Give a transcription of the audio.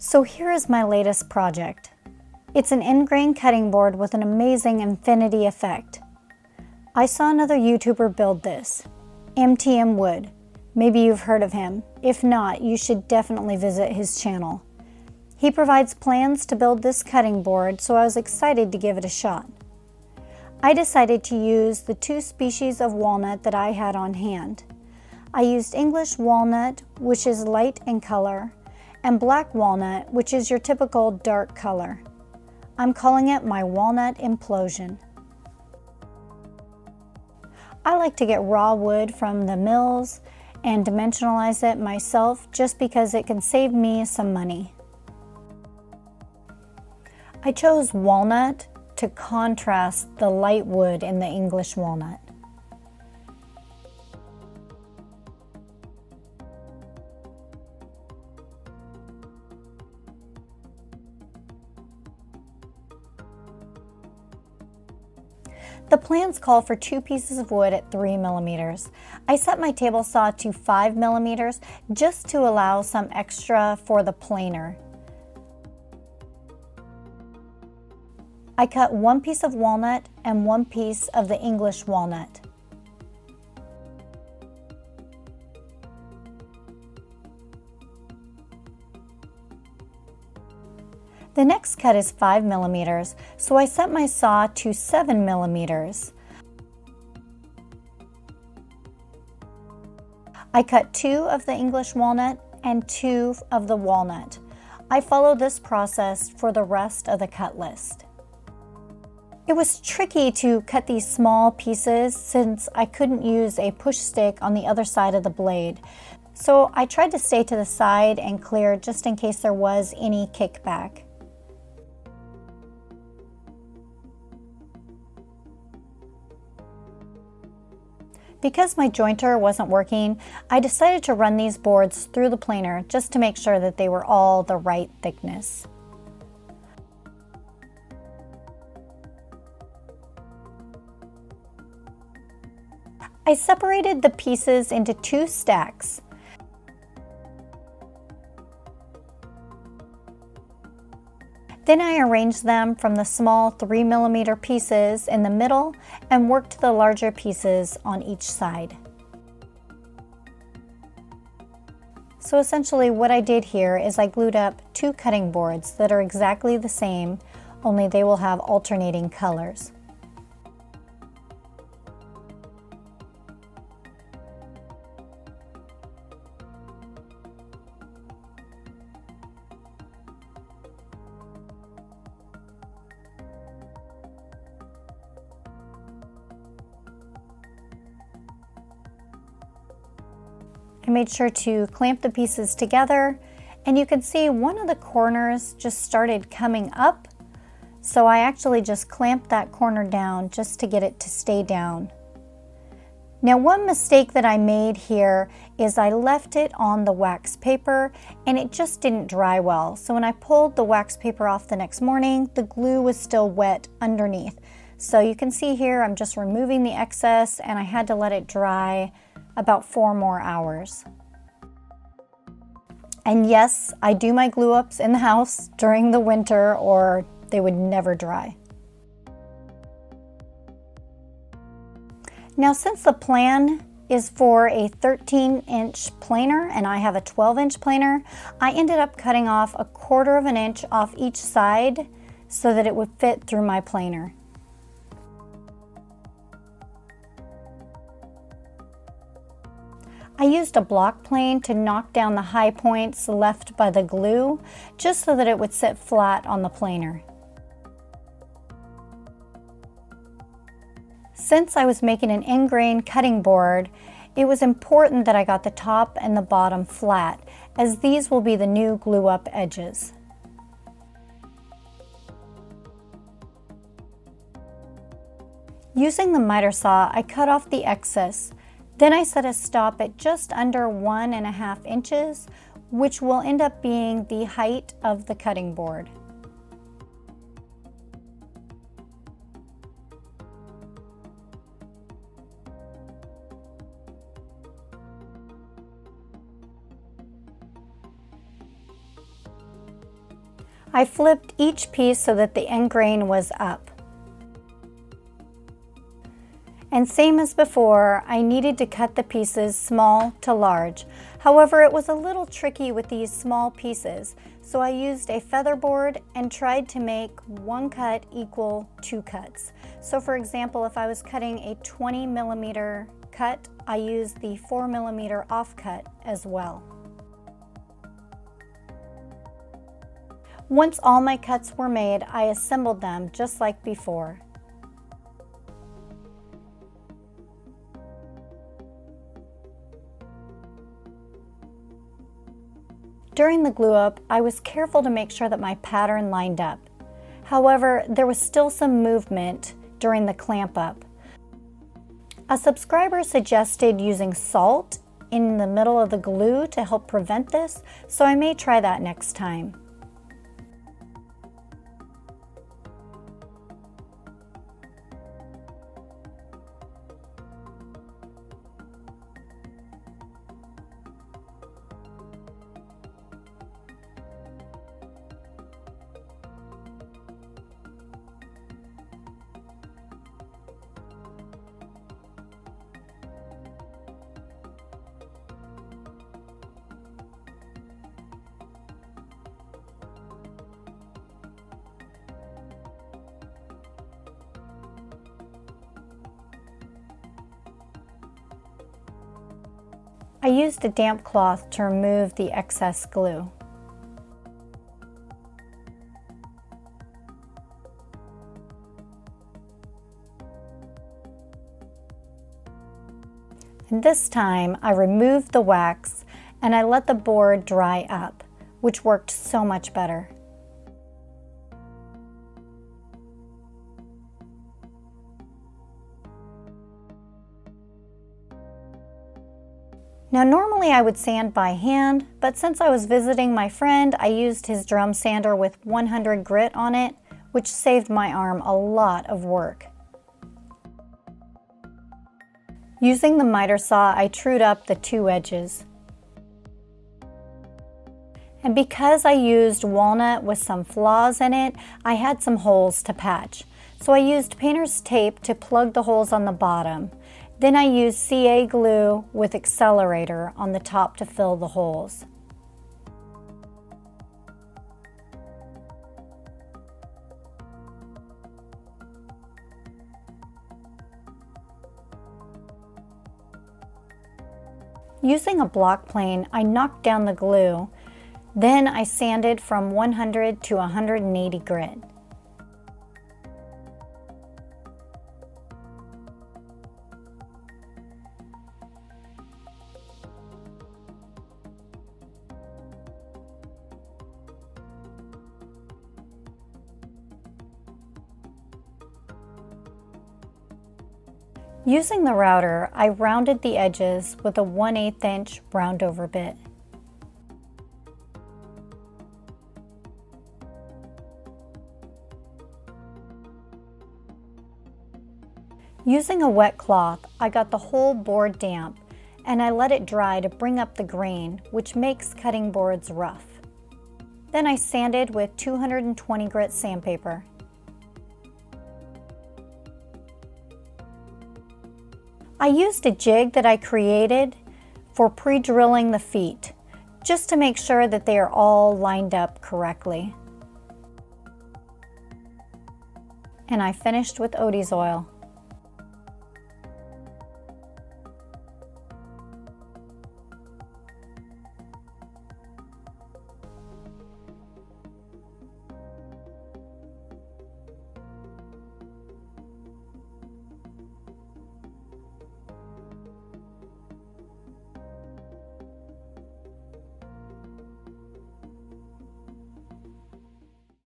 So here is my latest project. It's an end grain cutting board with an amazing infinity effect. I saw another YouTuber build this, MTM Wood. Maybe you've heard of him. If not, you should definitely visit his channel. He provides plans to build this cutting board, so I was excited to give it a shot. I decided to use the two species of walnut that I had on hand. I used English walnut, which is light in color, and black walnut, which is your typical dark color. I'm calling it my Walnut Implosion. I like to get raw wood from the mills and dimensionalize it myself just because it can save me some money. I chose walnut to contrast the light wood in the English walnut. The plans call for 2 pieces of wood at 3 millimeters. I set my table saw to 5 millimeters just to allow some extra for the planer. I cut 1 piece of walnut and 1 piece of the English walnut. The next cut is 5 millimeters, so I set my saw to 7 millimeters. I cut 2 of the English walnut and 2 of the walnut. I follow this process for the rest of the cut list. It was tricky to cut these small pieces since I couldn't use a push stick on the other side of the blade. So I tried to stay to the side and clear just in case there was any kickback. Because my jointer wasn't working, I decided to run these boards through the planer just to make sure that they were all the right thickness. I separated the pieces into 2 stacks. Then I arranged them from the small 3 millimeter pieces in the middle and worked the larger pieces on each side. So essentially what I did here is I glued up 2 cutting boards that are exactly the same, only they will have alternating colors. I made sure to clamp the pieces together, and you can see one of the corners just started coming up, so I actually just clamped that corner down just to get it to stay down. Now, one mistake that I made here is I left it on the wax paper and it just didn't dry well. So when I pulled the wax paper off the next morning, the glue was still wet underneath. So you can see here I'm just removing the excess, and I had to let it dry about 4 more hours. And yes, I do my glue ups in the house during the winter or they would never dry. Now, since the plan is for a 13-inch planer and I have a 12-inch planer, I ended up cutting off 1/4 of an inch off each side so that it would fit through my planer. I used a block plane to knock down the high points left by the glue, just so that it would sit flat on the planer. Since I was making an end grain cutting board, it was important that I got the top and the bottom flat, as these will be the new glue up edges. Using the miter saw, I cut off the excess. Then I set a stop at just under 1.5 inches, which will end up being the height of the cutting board. I flipped each piece so that the end grain was up. And same as before, I needed to cut the pieces small to large. However, it was a little tricky with these small pieces, so I used a feather board and tried to make one cut equal two cuts. So for example, if I was cutting a 20 millimeter cut, I used the 4 millimeter offcut as well. Once all my cuts were made, I assembled them just like before. During the glue up, I was careful to make sure that my pattern lined up. However, there was still some movement during the clamp up. A subscriber suggested using salt in the middle of the glue to help prevent this, so I may try that next time. I used a damp cloth to remove the excess glue. And this time I removed the wax and I let the board dry up, which worked so much better. Now normally I would sand by hand, but since I was visiting my friend, I used his drum sander with 100 grit on it, which saved my arm a lot of work. Using the miter saw, I trued up the two edges. And because I used walnut with some flaws in it, I had some holes to patch. So I used painter's tape to plug the holes on the bottom. Then I used CA glue with accelerator on the top to fill the holes. Using a block plane, I knocked down the glue. Then I sanded from 100 to 180 grit. Using the router, I rounded the edges with a 1/8 inch round over bit. Using a wet cloth, I got the whole board damp and I let it dry to bring up the grain, which makes cutting boards rough. Then I sanded with 220 grit sandpaper. I used a jig that I created for pre-drilling the feet, just to make sure that they are all lined up correctly. And I finished with Odie's oil.